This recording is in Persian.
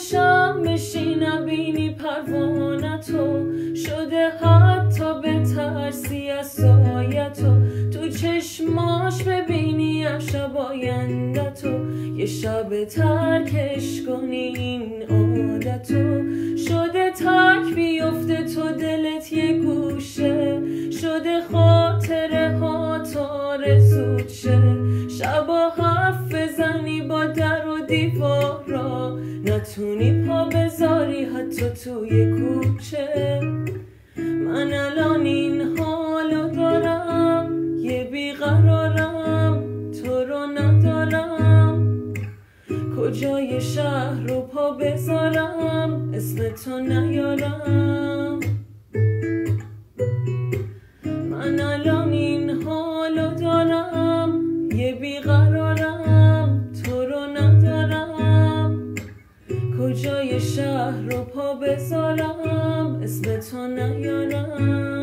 باشم بشی نبینی پروانتو، شده حتی به ترسی از سایتو، تو چشماش ببینی شب آیندتو، یه شب ترکش کنی این عادتو، شده تک بیفته تو دلت یه گوشه، شده خاطره ها آرزوت شه، شبا حرف بزنی با در و دیوارا، نتونی پا بذاری حتی توی کوچه. من الان این حالو دارم، یه بیقرارم، تو رو ندارم، کجای شهر رو پا بذارم اسم تو نیارم. من الان این حالو دارم، یه بیقرارم، تو رو ندارم، کجای شهر رو پا بذارم اسم تو نیارم.